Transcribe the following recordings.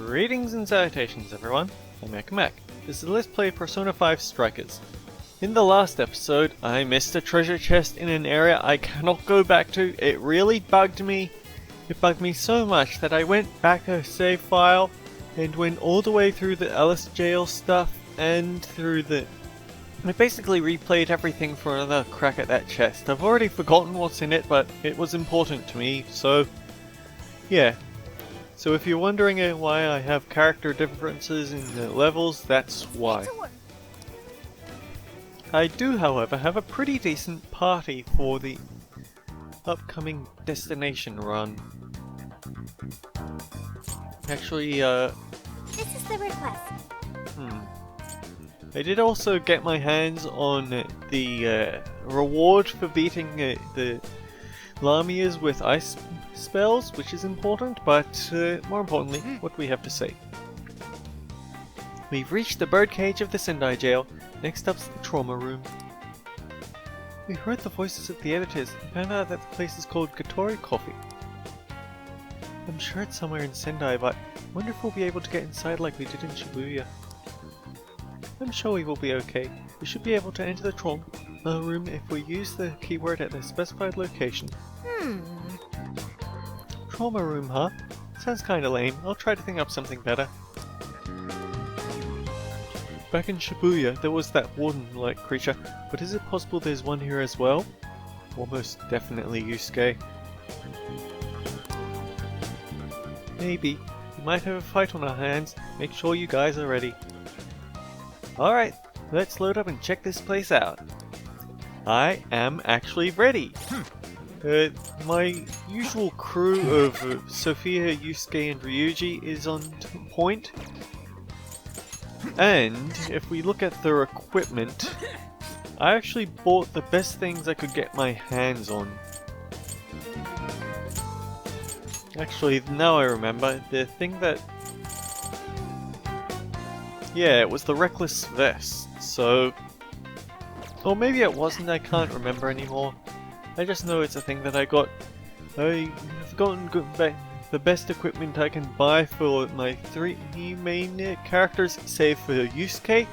Greetings and salutations everyone, I'm HattyMikune. This is Let's Play Persona 5 Strikers. In the last episode, I missed a treasure chest in an area I cannot go back to. It really bugged me. It bugged me so much that I went back a save file and went all the way through the Alice jail stuff and through the... I basically replayed everything for another crack at that chest. I've already forgotten what's in it, but it was important to me, so... yeah. So if you're wondering why I have character differences in the levels, that's why. I do, however, have a pretty decent party for the upcoming destination run. Actually, This is the request. I did also get my hands on the reward for beating the Lamias with ice spells, which is important, but more importantly, what we have to say. We've reached the birdcage of the Sendai jail. Next up's the trauma room. We heard the voices of the editors and found out that the place is called Gatori Coffee. I'm sure it's somewhere in Sendai, but I wonder if we'll be able to get inside like we did in Shibuya. I'm sure we will be okay. We should be able to enter the trauma room if we use the keyword at the specified location. Trauma room, huh? Sounds kinda lame. I'll try to think up something better. Back in Shibuya, there was that warden-like creature, but is it possible there's one here as well? Almost definitely Yusuke. Maybe. We might have a fight on our hands. Make sure you guys are ready. Alright, let's load up and check this place out. I am actually ready. My usual crew of Sophia, Yusuke and Ryuji is on point. And if we look at their equipment, I actually bought the best things I could get my hands on. Actually, now I remember, the thing that... yeah, it was the Reckless Vest, so... or maybe it wasn't, I can't remember anymore. I just know it's a thing that I got. I have gotten the best equipment I can buy for my three main characters, save for Yusuke,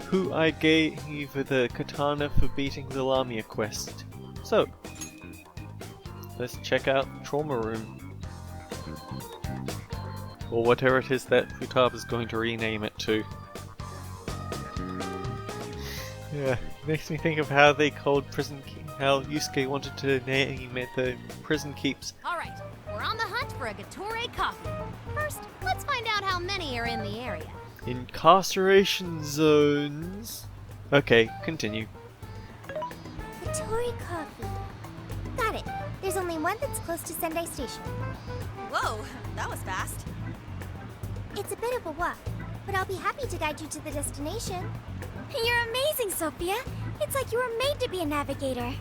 who I gave the katana for beating the Lamia quest. So, let's check out the trauma room. Or whatever it is that Futaba's going to rename it to. Yeah, makes me think of how they called prison how Yusuke wanted to name it the prison keeps. Alright, we're on the hunt for a Gatori coffee. First, let's find out how many are in the area. Incarceration zones. Okay, continue. Gatori coffee. Got it. There's only one that's close to Sendai Station. Whoa, that was fast. It's a bit of a walk, but I'll be happy to guide you to the destination. You're amazing, Sophia. It's like you were made to be a navigator.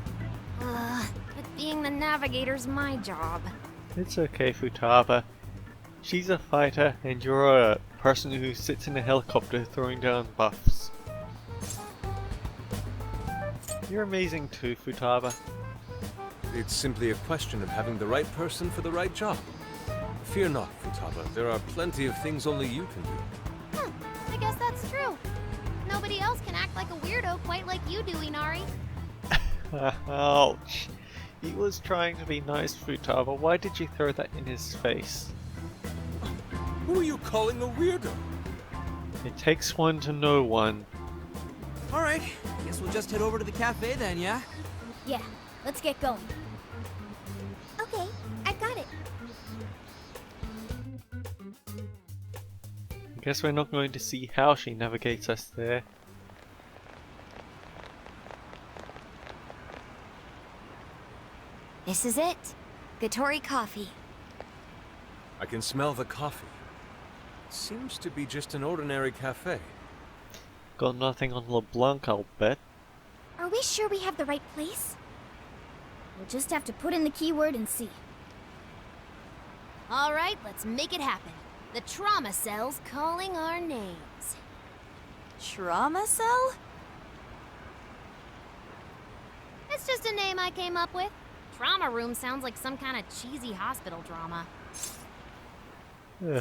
But being the navigator's my job. It's okay, Futaba. She's a fighter, and you're a person who sits in a helicopter throwing down buffs. You're amazing too, Futaba. It's simply a question of having the right person for the right job. Fear not, Futaba. There are plenty of things only you can do. I guess that's true. Nobody else can act like a weirdo quite like you do, Inari. Ouch. He was trying to be nice, Futaba. Why did you throw that in his face? Who are you calling a weirdo? It takes one to know one. Alright, guess we'll just head over to the cafe then, yeah? Yeah, let's get going. Okay, I got it. I guess we're not going to see how she navigates us there. This is it. Gatori coffee. I can smell the coffee. Seems to be just an ordinary cafe. Got nothing on LeBlanc, I'll bet. Are we sure we have the right place? We'll just have to put in the keyword and see. Alright, let's make it happen. The trauma cell's calling our names. Trauma cell? It's just a name I came up with. Trauma room sounds like some kind of cheesy hospital drama.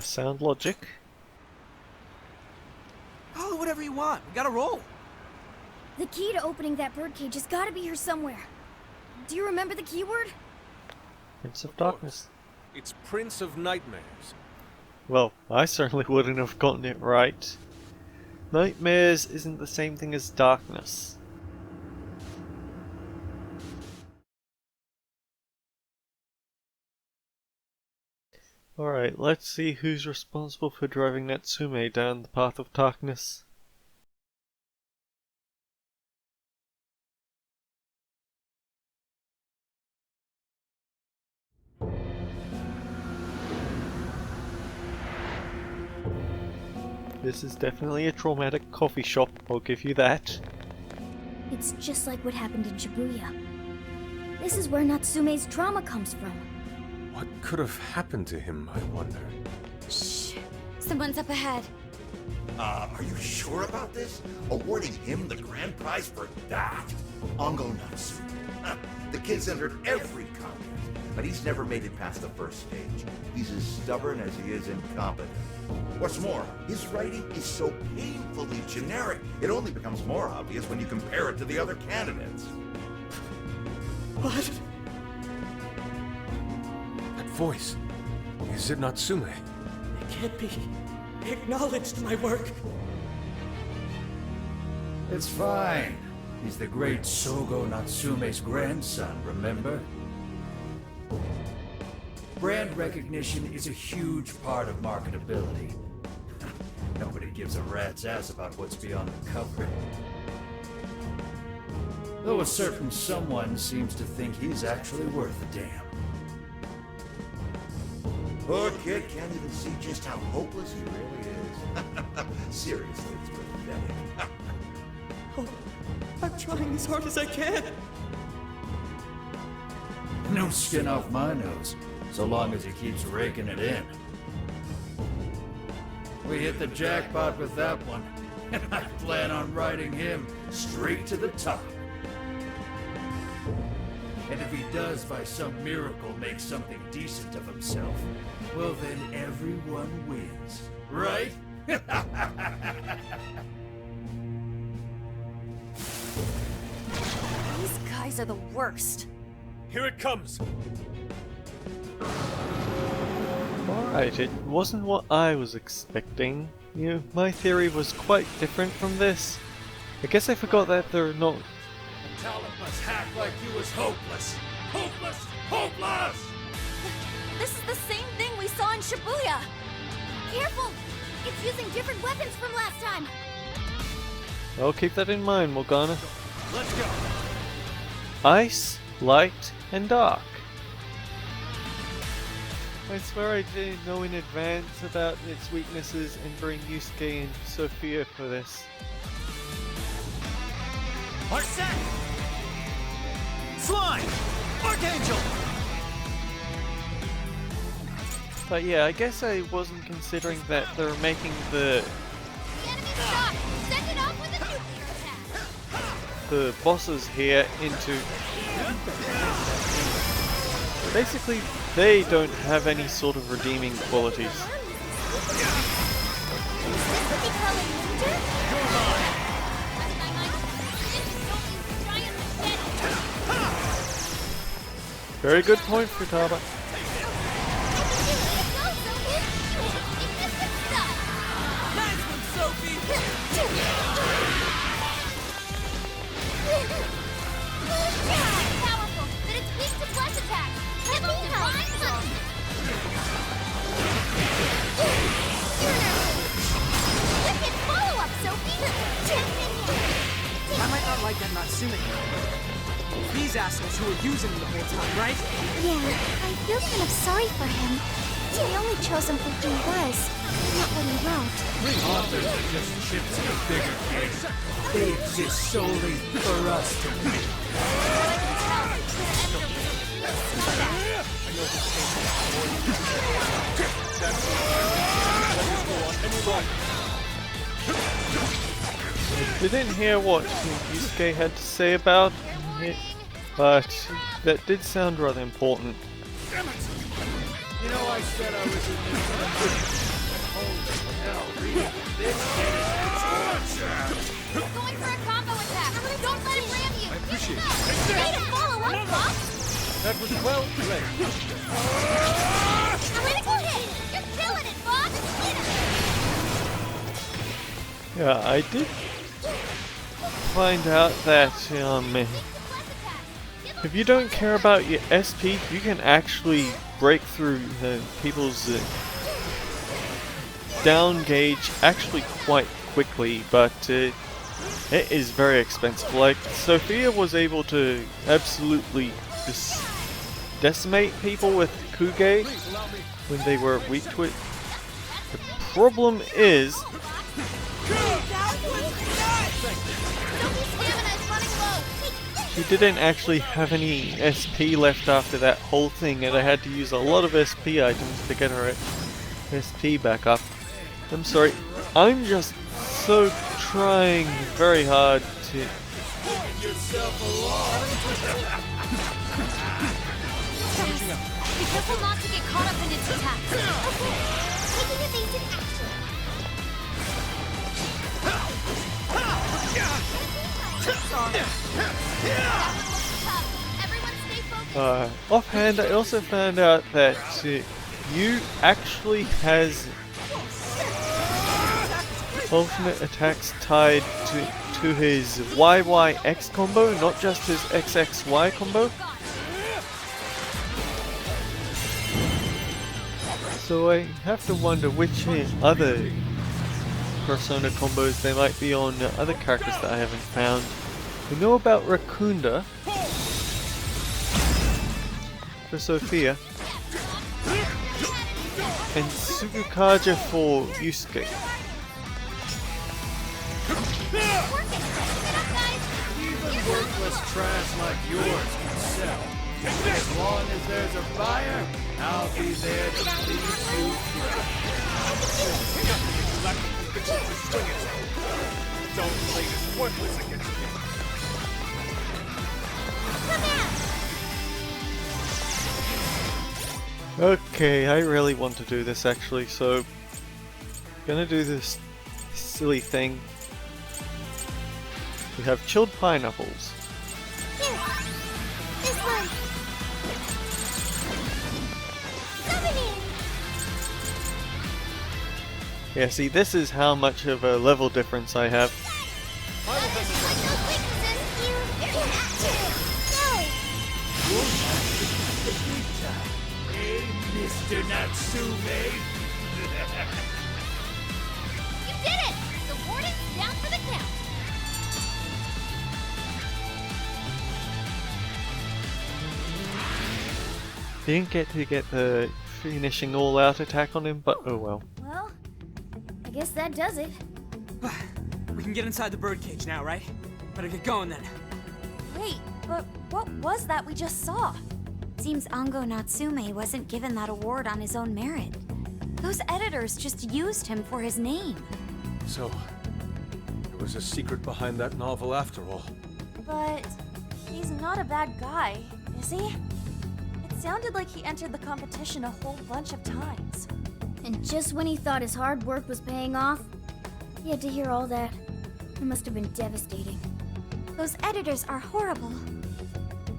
Sound logic. you want? We gotta roll. The key to opening that birdcage has gotta be here somewhere. Do you remember the keyword? Prince of Darkness. It's Prince of Nightmares. Well, I certainly wouldn't have gotten it right. Nightmares isn't the same thing as darkness. Alright, let's see who's responsible for driving Natsume down the path of darkness. This is definitely a traumatic coffee shop, I'll give you that. It's just like what happened in Shibuya. This is where Natsume's trauma comes from. What could have happened to him, I wonder? Shh. Someone's up ahead. Are you sure about this? Awarding him the grand prize for that? Ongo Natsume. The kid's entered every contest, but he's never made it past the first stage. He's as stubborn as he is incompetent. What's more, his writing is so painfully generic, it only becomes more obvious when you compare it to the other candidates. What? That voice. Is it Natsume? It can't be. He acknowledged my work. It's fine. He's the great Sogo Natsume's grandson, remember? Brand recognition is a huge part of marketability. Nobody gives a rat's ass about what's beyond the cover. Though a certain someone seems to think he's actually worth a damn. Poor kid can't even see just how hopeless he really is. Seriously, it's pathetic. Oh, I'm trying as hard as I can. No skin off my nose, so long as he keeps raking it in. We hit the jackpot with that one, and I plan on riding him straight to the top. And if he does by some miracle make something decent of himself, well then everyone wins, right? These guys are the worst. Here it comes! Alright, it wasn't what I was expecting. You know, my theory was quite different from this. I guess I forgot that they're not... A talentless hack like you is hopeless! Hopeless! Hopeless! This is the same thing we saw in Shibuya. Careful! It's using different weapons from last time. I'll keep that in mind, Morgana. Let's go. Ice, light, and dark. I swear I didn't know in advance about its weaknesses and bring Yusuke and Sophia for this. Arsene! Slime! Archangel! But yeah, I guess I wasn't considering that they're making the The enemy's shot! Send it off with a nuclear attack! the bosses here into... Basically, they don't have any sort of redeeming qualities. Is this what they call a ninja? Very good point, Futaba. Nice one, Sophie! Powerful, but it's weak to flesh attacks. Let me help. Wicked follow-up, Sophie. I might not like that Natsume. These assholes who were using me the whole time, right? Yeah, I feel kind of sorry for him. He only chose him for who he was, not what he wrote. Authors are just chips in a bigger cake. They exist solely for us to read. Didn't hear what Yusuke had to say about it, but that did sound rather important. You know, I said I was in this. Holy hell, reading this Caption! Way to follow up, Fox! That was well played. Critical hit! You're killing it, Fox! Yeah, I did find out that if you don't care about your SP, you can actually break through people's down gauge actually quite quickly, but it is very expensive. Like, Sophia was able to absolutely decimate people with Kuge when they were weak to it. The problem is, she didn't actually have any SP left after that whole thing, and I had to use a lot of SP items to get her SP back up. I'm sorry, I'm just so trying very hard to... Be careful not to get caught up in its attacks. Taking evasive action. Everyone stay focused. Offhand, I also found out that Yu actually has alternate attacks tied to his YYX combo, not just his XXY combo. So I have to wonder which other Persona combos there might be on other characters that I haven't found. We know about Rakunda for Sophia, and Tsukukaja for Yusuke. Even worthless trash like yours can sell. As long as there's a buyer, I'll be there to please you. Don't play this worthless against me. Okay, I really want to do this actually, so gonna do this silly thing. We have chilled pineapples. Here, this one. Souvenir. Yeah, see, this is how much of a level difference I have. Like those weaknesses, you're active. Go. Hey, Mr. Natsume! You did it! The warden's down for the count. Didn't get to get the finishing all-out attack on him, but oh well. Well, I guess that does it. We can get inside the birdcage now, right? Better get going then. Wait, but what was that we just saw? Seems Ango Natsume wasn't given that award on his own merit. Those editors just used him for his name. So, there was a secret behind that novel after all. But he's not a bad guy, is he? It sounded like he entered the competition a whole bunch of times. And just when he thought his hard work was paying off, he had to hear all that. It must have been devastating. Those editors are horrible.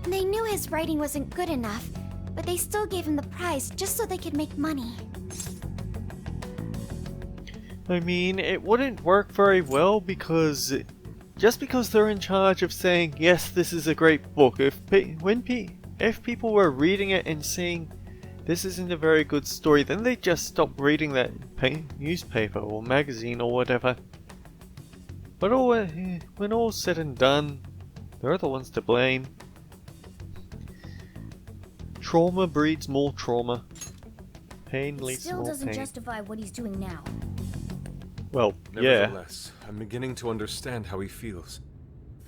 They knew his writing wasn't good enough, but they still gave him the prize just so they could make money. I mean, it wouldn't work very well because just because they're in charge of saying, yes, this is a great book, if people were reading it and saying, this isn't a very good story, then they'd just stop reading that newspaper or magazine or whatever. But when all's said and done, they're the ones to blame. Trauma breeds more trauma. Pain leads to Still more doesn't pain. justify what he's doing now. Well, yeah. Nevertheless, I'm beginning to understand how he feels.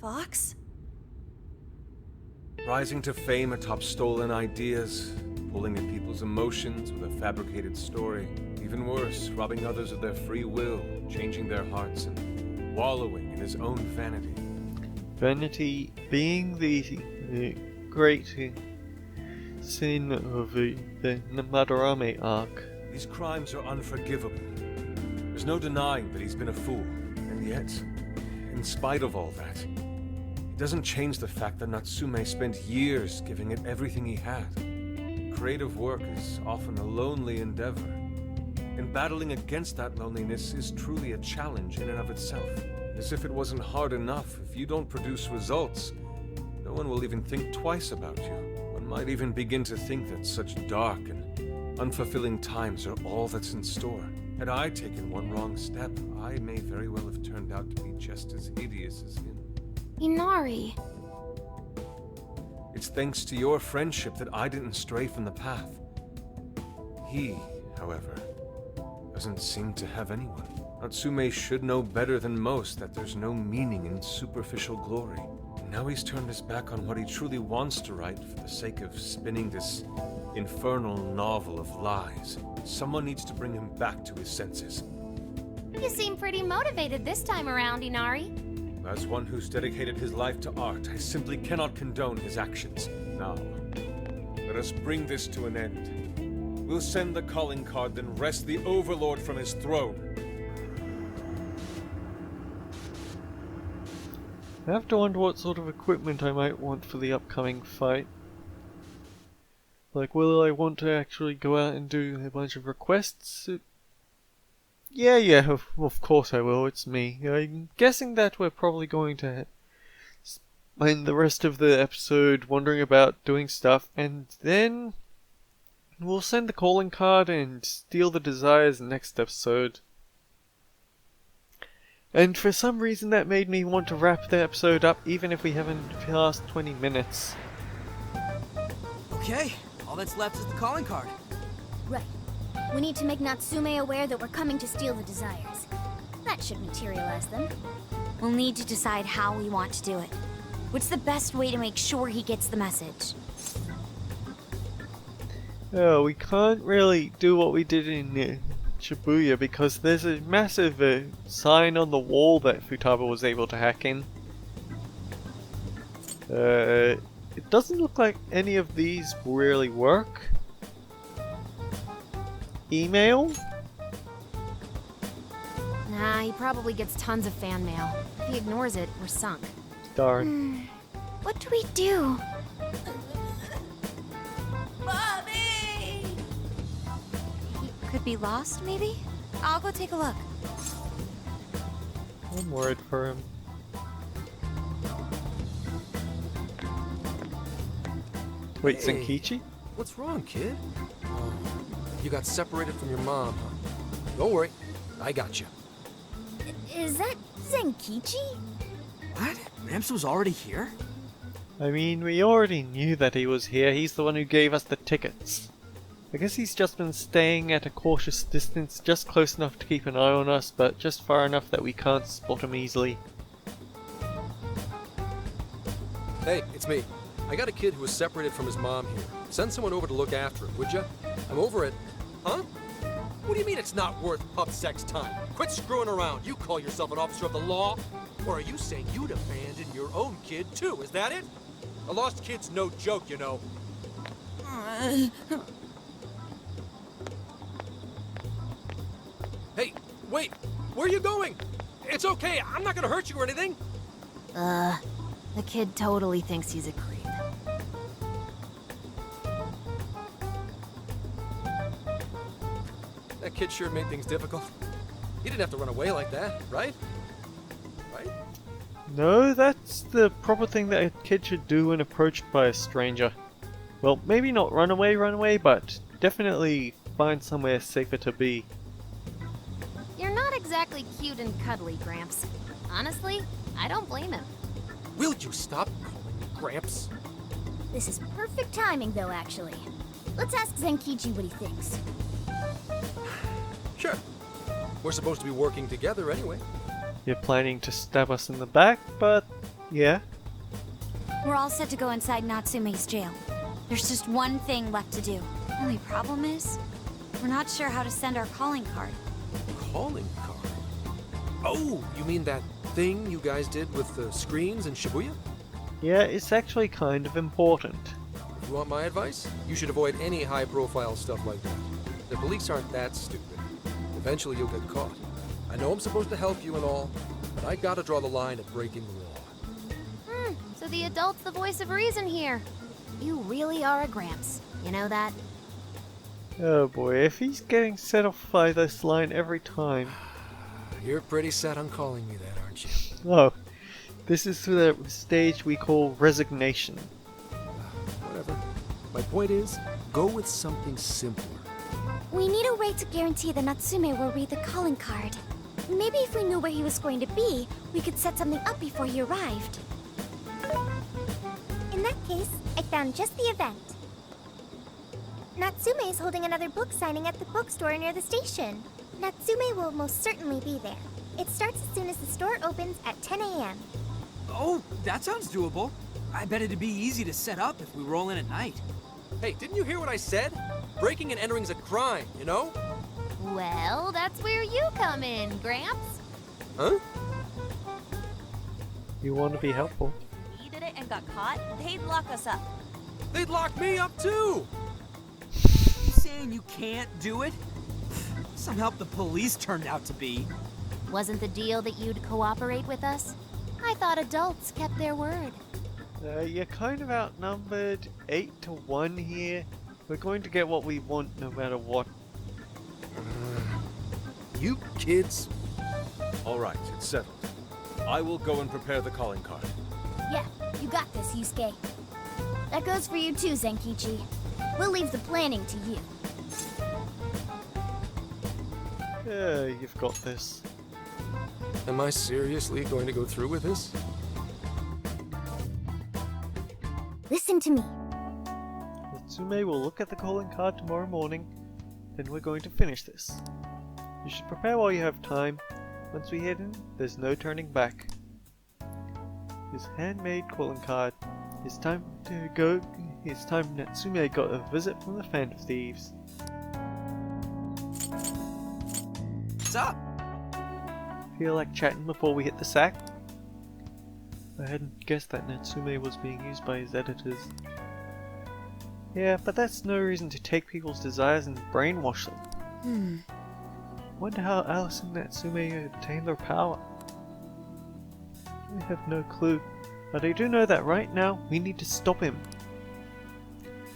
Fox? Rising to fame atop stolen ideas, pulling at people's emotions with a fabricated story. Even worse, robbing others of their free will, changing their hearts, and wallowing in his own vanity. Vanity being the great sin of the Madarame arc. These crimes are unforgivable. There's no denying that he's been a fool, and yet, in spite of all that, It doesn't change the fact that Natsume spent years giving it everything he had. Creative work is often a lonely endeavor, and battling against that loneliness is truly a challenge in and of itself. As if it wasn't hard enough, if you don't produce results, no one will even think twice about you. One might even begin to think that such dark and unfulfilling times are all that's in store. Had I taken one wrong step, I may very well have turned out to be just as hideous as him. Inari. It's thanks to your friendship that I didn't stray from the path. He, however, doesn't seem to have anyone. Natsume should know better than most that there's no meaning in superficial glory. And now he's turned his back on what he truly wants to write for the sake of spinning this infernal novel of lies. Someone needs to bring him back to his senses. You seem pretty motivated this time around, Inari. As one who's dedicated his life to art, I simply cannot condone his actions. Now, let us bring this to an end. We'll send the calling card, then wrest the Overlord from his throne. I have to wonder what sort of equipment I might want for the upcoming fight. Like, will I want to actually go out and do a bunch of requests? Yeah, of course I will, it's me. I'm guessing that we're probably going to spend the rest of the episode wandering about doing stuff, and then we'll send the calling card and steal the desires next episode. And for some reason that made me want to wrap the episode up even if we haven't passed 20 minutes. Okay, all that's left is the calling card. Right. We need to make Natsume aware that we're coming to steal the desires. That should materialize them. We'll need to decide how we want to do it. What's the best way to make sure he gets the message? Oh, we can't really do what we did in Shibuya because there's a massive sign on the wall that Futaba was able to hack in. It doesn't look like any of these really work. Email? Nah, he probably gets tons of fan mail. If he ignores it, we're sunk. Darn. What do we do? Mommy! He could be lost, maybe? I'll go take a look. I'm worried for him. Wait, Hey. Zenkichi? What's wrong, kid? You got separated from your mom, huh? Don't worry, I got you. Is that Zenkichi? What? Gramps was already here? I mean, we already knew that he was here. He's the one who gave us the tickets. I guess he's just been staying at a cautious distance, just close enough to keep an eye on us, but just far enough that we can't spot him easily. Hey, it's me. I got a kid who was separated from his mom here. Send someone over to look after him, would ya? I'm over it. Huh? What do you mean it's not worth pub sex time? Quit screwing around. You call yourself an officer of the law? Or are you saying you'd abandon your own kid too? Is that it? A lost kid's no joke, you know. Hey, wait! Where are you going? It's okay, I'm not gonna hurt you or anything. The kid totally thinks he's a creep. That kid sure made things difficult. He didn't have to run away like that, right? Right? No, that's the proper thing that a kid should do when approached by a stranger. Well, maybe not run away, but definitely find somewhere safer to be. You're not exactly cute and cuddly, Gramps. Honestly, I don't blame him. Will you stop calling me Gramps? This is perfect timing, though, actually. Let's ask Zenkichi what he thinks. Sure. We're supposed to be working together anyway. You're planning to stab us in the back, but yeah. We're all set to go inside Natsume's jail. There's just one thing left to do. Only problem is, we're not sure how to send our calling card. Calling card? Oh, you mean that thing you guys did with the screens in Shibuya? Yeah, it's actually kind of important. If you want my advice, you should avoid any high-profile stuff like that. The police aren't that stupid. Eventually you'll get caught. I know I'm supposed to help you and all, but I gotta draw the line at breaking the law. So the adult's the voice of reason here. You really are a Gramps. You know that? Oh boy, if he's getting set off by this line every time. You're pretty set on calling me that, aren't you? Oh, this is the stage we call resignation. Whatever. My point is, go with something simpler. We need a way to guarantee that Natsume will read the calling card. Maybe if we knew where he was going to be, we could set something up before he arrived. In that case, I found just the event. Natsume is holding another book signing at the bookstore near the station. Natsume will most certainly be there. It starts as soon as the store opens at 10 a.m. Oh, that sounds doable. I bet it'd be easy to set up if we roll in at night. Hey, didn't you hear what I said? Breaking and entering's a crime, you know? Well, that's where you come in, Gramps. Huh? You want to be helpful. If we did it and got caught, they'd lock us up. They'd lock me up too! You saying you can't do it? Some help the police turned out to be. Wasn't the deal that you'd cooperate with us? I thought adults kept their word. You're kind of outnumbered 8-1 here. We're going to get what we want no matter what. You kids. Alright, it's settled. I will go and prepare the calling card. Yeah, you got this, Yusuke. That goes for you too, Zenkichi. We'll leave the planning to you. Yeah, you've got this. Am I seriously going to go through with this? Listen to me. Natsume will look at the calling card tomorrow morning, then we're going to finish this. You should prepare while you have time. Once we head in, there's no turning back. His handmade calling card. It's time to go. It's time Natsume got a visit from the Fan of Thieves. What's up? Feel like chatting before we hit the sack? I hadn't guessed that Natsume was being used by his editors. Yeah, but that's no reason to take people's desires and brainwash them. Wonder how Alice and Natsume obtained their power. I have no clue, but I do know that right now we need to stop him.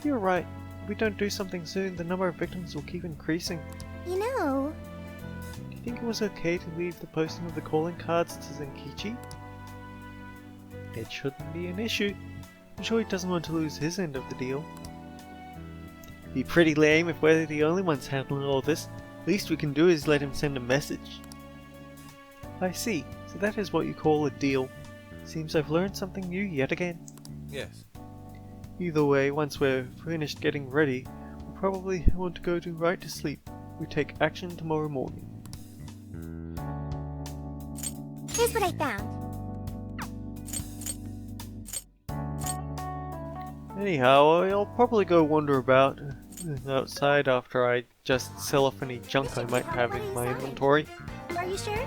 You're right, if we don't do something soon, the number of victims will keep increasing. You know... Do you think it was okay to leave the posting of the calling cards to Zenkichi? It shouldn't be an issue. I'm sure he doesn't want to lose his end of the deal. Be pretty lame if we're the only ones handling all this. Least we can do is let him send a message. I see, so that is what you call a deal. Seems I've learned something new yet again. Yes. Either way, once we're finished getting ready, we'll probably want to go right to sleep. We take action tomorrow morning. Here's what I found. Anyhow, I'll probably go wander about outside after I just sell off any junk I might have in my inventory. Are you sure?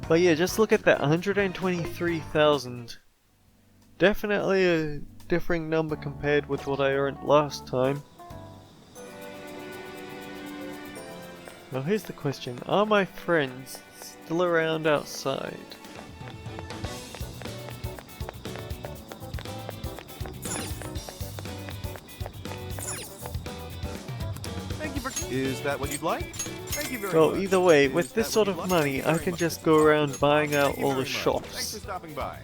But yeah, just look at that, 123,000. Definitely a differing number compared with what I earned last time. Now here's the question, are my friends still around outside? Is that what you'd like? Thank you very Well, much. either way, Is with this that sort what of you'd like? money, Thank you I very can much. just go around buying out Thank you all the very much. shops. Thanks for stopping by.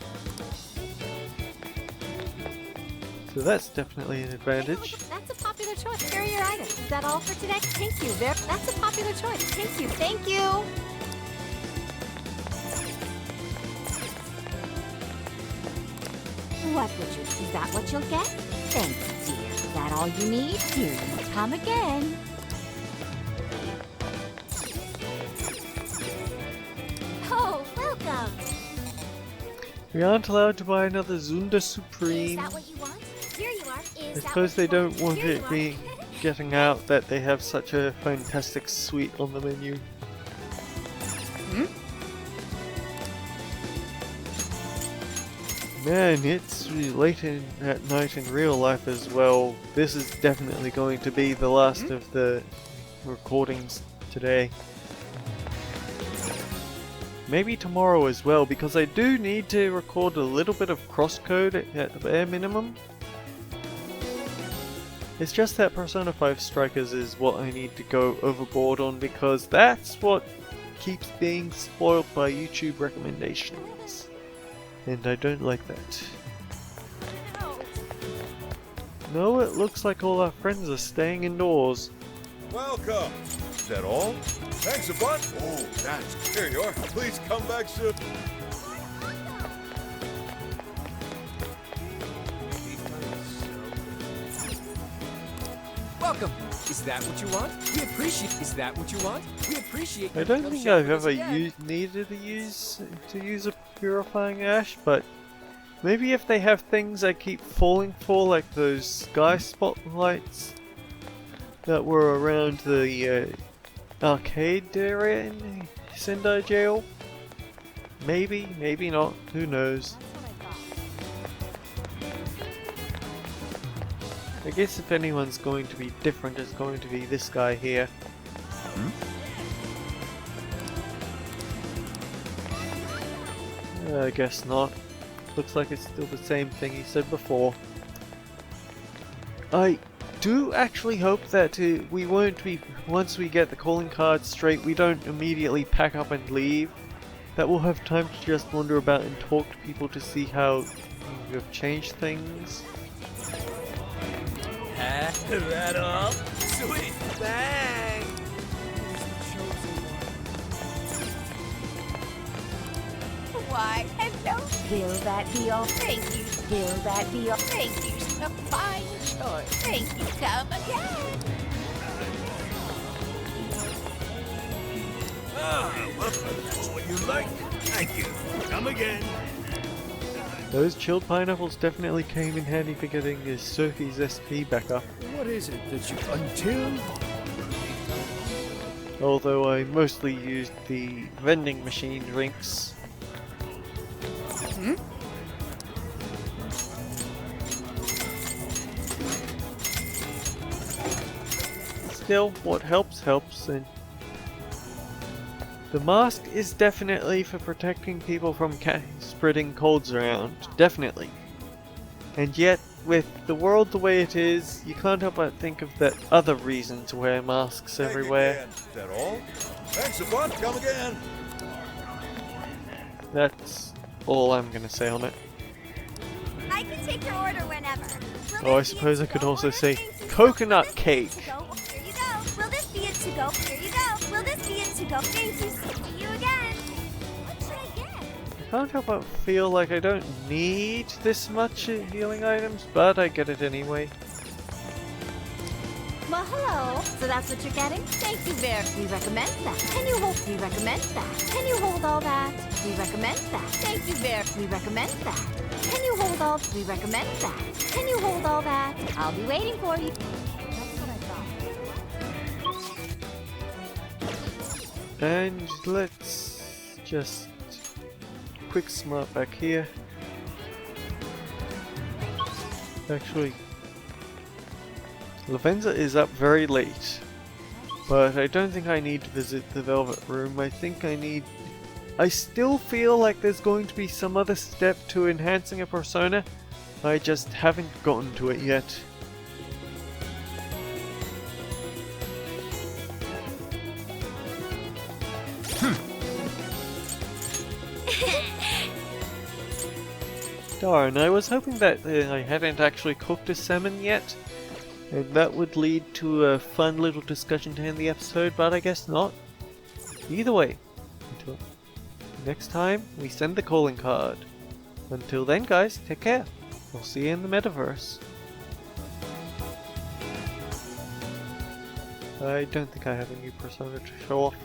So that's definitely an advantage. That's a popular choice. Here are your items. Is that all for today? Thank you. That's a popular choice. Thank you. Thank you. What would you? Is that what you'll get? Thank you, dear. Is that all you need? Here you come again. Oh, welcome. We aren't allowed to buy another Zunda Is Supreme. that what you want? Here you are. I Is that suppose what they you don't want Here you it are. being getting out that they have such a fantastic suite on the menu. Man, it's late at night in real life as well. This is definitely going to be the last of the recordings today. Maybe tomorrow as well, because I do need to record a little bit of crosscode at the bare minimum. It's just that Persona 5 Strikers is what I need to go overboard on, because that's what keeps being spoiled by YouTube recommendations. And I don't like that. No, it looks like all our friends are staying indoors. Welcome. Is that all? Thanks a bunch. Oh, that's... Here you are. Please come back soon. Welcome. Is that what you want? We appreciate. Is that what you want? We appreciate. I don't think I've ever needed to use a purifying ash, but maybe if they have things I keep falling for, like those sky spotlights that were around the arcade area in Sendai jail. Maybe, maybe not. Who knows? I guess if anyone's going to be different, it's going to be this guy here. I guess not. Looks like it's still the same thing he said before. I do actually hope that we won't be, once we get the calling card straight, we don't immediately pack up and leave. That we'll have time to just wander about and talk to people to see how you have changed things. That all? Sweet, thanks! Why, hello. Will that be all? Thank you. Will that be all? Thank you. A fine choice. Thank you. Come again. Well, that's what you like. Thank you. Come again. Those chilled pineapples definitely came in handy for getting his Sophie's SP back up. What is it that you... Until... Although I mostly used the vending machine drinks. Still, what helps helps, and the mask is definitely for protecting people from spreading colds around, definitely. And yet, with the world the way it is, you can't help but think of that other reason to wear masks everywhere. Is that all? Thanks a bunch. Come again. That's all I'm gonna say on it. I can take your order whenever. Oh, I suppose I could also say coconut cake. Here you go. Will this be it to go? Here you go. Will this be it to go? Thank you. See you again. What should I get? I can't help but feel like I don't need this much healing items, but I get it anyway. Well, hello. So that's what you're getting? Thank you very. We recommend that. Can you hold? We recommend that. Can you hold all that? We recommend that. Thank you very. We recommend that. Can you hold all? We recommend that. Can you hold all that? I'll be waiting for you. That's what I thought. And let's just quick smart back here. Actually, Lavenza is up very late, but I don't think I need to visit the Velvet Room. I still feel like there's going to be some other step to enhancing a persona. I just haven't gotten to it yet. Darn, I was hoping that I hadn't actually cooked a salmon yet, and that would lead to a fun little discussion to end the episode, but I guess not. Either way, until next time we send the calling card. Until then guys, take care. We'll see you in the metaverse. I don't think I have a new persona to show off.